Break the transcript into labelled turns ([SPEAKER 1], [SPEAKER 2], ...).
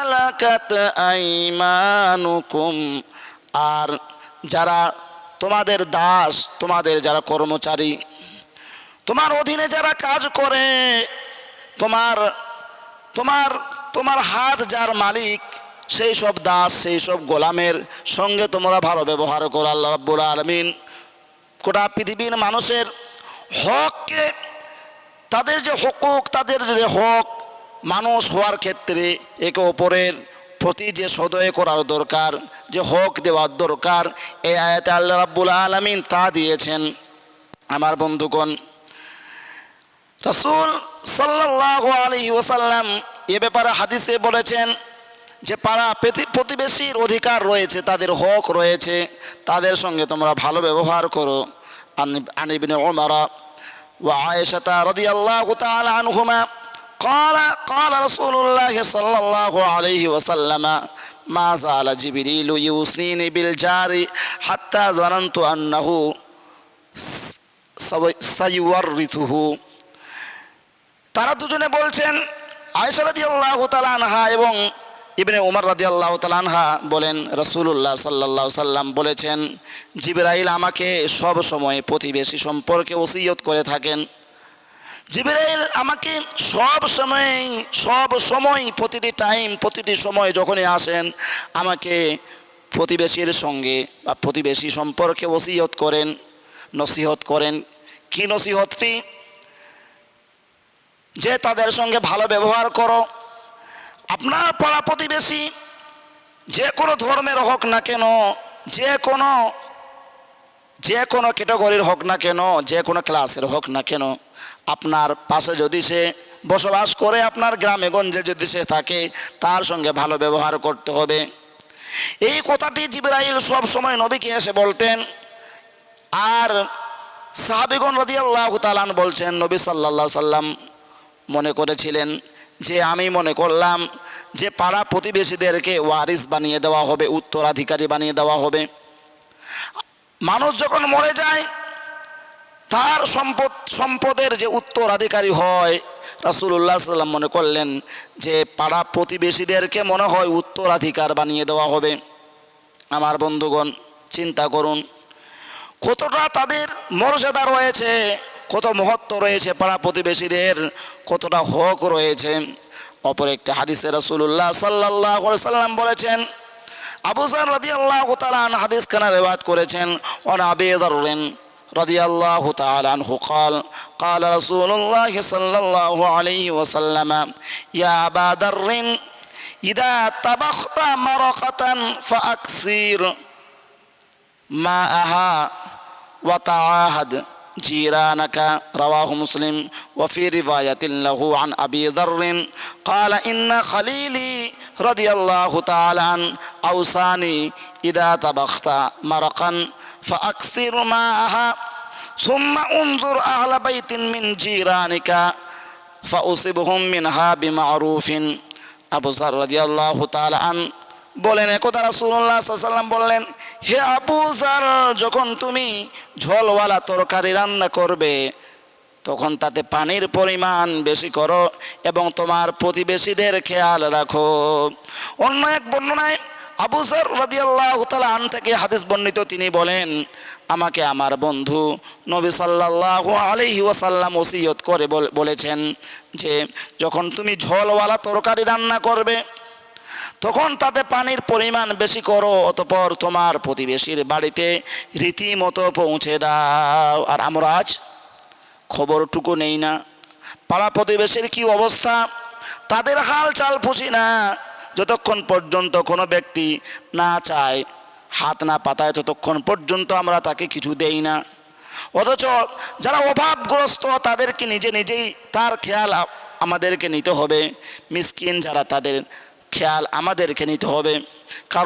[SPEAKER 1] লাকাত আইমানুকুম, আর যারা তোমাদের দাস, তোমাদের যারা কর্মচারী, তোমার অধীনে যারা কাজ করে, তোমার তোমার তোমার হাত যার মালিক, সেই সব দাস, সেই সব গোলামের সঙ্গে তোমরা ভালো ব্যবহার করো। আল্লাহ রাব্বুল আলামিন গোটা পৃথিবীর মানুষের হককে, তাদের যে হুকুক, তাদের যে হক, মানুষ হওয়ার ক্ষেত্রে একে অপরের প্রতি যে সদয় করার দরকার, যে হক দেওয়ার দরকার, এই আয়াতে আল্লাহ রাব্বুল আলামিন তা দিয়েছেন। আমার বন্ধুগণ, রাসূল সাল্লাল্লাহু আলাইহি ওয়াসাল্লাম এ ব্যাপারে হাদিসে বলেছেন যে পাড়া প্রতিবেশীর অধিকার রয়েছে, তাদের হক রয়েছে, তাদের সঙ্গে তোমরা ভালো ব্যবহার করো। আন ইবনে উমর ওয়া আয়েশা রাদিয়াল্লাহু তাআলা আনহুমা قال رسول الله صلى الله عليه وسلم ما زال جبريل يوصيني بالجار حتى ظننت أنه سيورثه। তারা দুজনে বলছেন, আয়েশা রাদিয়াল্লাহু তাআলা আনহা এবং ইবনে উমর রাদিয়াল্লাহু তাআলা আনহা বলেন, রাসূলুল্লাহ সাল্লাল্লাহু আলাইহি সাল্লাম বলেছেন, জিবরাইল আমাকে সব সময় প্রতিবেশী সম্পর্কে ওসিয়ত করে থাকেন। জিবরাইল আমাকে সব সময় প্রতিটি টাইম, প্রতিটি সময় যখনই আসেন, আমাকে প্রতিবেশীর সঙ্গে বা প্রতিবেশী সম্পর্কে ওসিয়ত করেন, নসিহত করেন। কি নসিহতটি? যে তাদের সঙ্গে ভালো ব্যবহার করো। আপনার পাড়া প্রতিবেশী যে কোনো ধর্মের হোক না কেন, যে কোনো ক্যাটাগরির হোক না কেন, যে কোনো ক্লাসের হোক না কেন, আপনার পাশে যদি সে বসবাস করে, আপনার গ্রামে গঞ্জে যদি সে থাকে, তার সঙ্গে ভালো ব্যবহার করতে হবে। এই কথাটি জিবরাইল সব সময় নবীকে এসে বলতেন। আর সাহাবীগণ রাদিয়াল্লাহু তাআলা বলছেন, নবী সাল্লাল্লাহু আলাইহি সাল্লাম মনে করেছিলেন যে আমি মনে করলাম যে পাড়া প্রতিবেশীদেরকে ওয়ারিস বানিয়ে দেওয়া হবে, উত্তরাধিকারী বানিয়ে দেওয়া হবে। মানুষ যখন মরে যায়, তার সম্পদের যে উত্তরাধিকারী হয়, রাসূলুল্লাহ সাল্লাল্লাহু আলাইহি ওয়াসাল্লাম মনে করলেন যে পাড়া প্রতিবেশীদেরকে মনে হয় উত্তরাধিকার বানিয়ে দেওয়া হবে। আমার বন্ধুগণ, চিন্তা করুন কতটা তাদের মর্যাদা রয়েছে, কত মহত্ব রয়েছে পাড়া প্রতিবেশীদের, কতটা হক রয়েছে। অপর একটি হাদিসে রাসূলুল্লাহ সাল্লাল্লাহু আলাইহি সাল্লাম বলেছেন, আবু যর রাদিয়াল্লাহু তাআলা আনহু হাদিস খানা রিওয়ায়াত করেছেন, ওয়া আবি যর রাদিয়াল্লাহু তাআলা আনহু قال رسول الله صلى الله عليه وسلم يا أبا ذر إذا طبخت مرقة فأكثر ماءها وتعاهد جيرانك. رواه مسلم. وفي رواية له عن أبي ذر قال إن خليلي رضي الله تعالى عنه أوصاني إذا طبخت مرقا فأكثر ماءها ثم انظر أهل بيت من جيرانك فأصبهم منها بمعروف. আবু যর রাদিয়াল্লাহু তাআলা আন বলেন, একদা রাসূলুল্লাহ সাল্লাল্লাহু আলাইহি ওয়াসাল্লাম বললেন, হে আবু যর, যখন তুমি ঝোলওয়ালা তরকারি রান্না করবে, তখন তাতে পানির পরিমাণ বেশি করো এবং তোমার প্রতিবেশীদের খেয়াল রাখো। অন্য এক বর্ণনায় আবু যর রাদিয়াল্লাহু তাআলা আন থেকে হাদিস বর্ণিত, তিনি বলেন, আমাকে আমার বন্ধু নবী সাল্লাল্লাহু আলাইহি ওয়াসাল্লাম ওসিয়ত করে বলেছেন যে যখন তুমি ঝোলওয়ালা তরকারি রান্না করবে, তখন তাতে পানির পরিমাণ বেশি করো, অতঃপর তোমার প্রতিবেশীর বাড়িতে রীতিমতো পৌঁছে দাও। আর আমরা আজ খবরটুকু নেই না, পাড়া প্রতিবেশীর কি অবস্থা, তাদের হাল চাল পুছি না। যতক্ষণ পর্যন্ত কোনো ব্যক্তি না চায়, হাত না পাতায়, ততক্ষণ পর্যন্ত আমরা তাকে কিছু দেই না। অথচ যারা অভাবগ্রস্ত, তাদেরকে নিজেই তার খেয়াল আমাদেরকে নিতে হবে। মিসকিন যারা, তাদের খেয়াল আমাদেরকে নিতে হবে। কারণ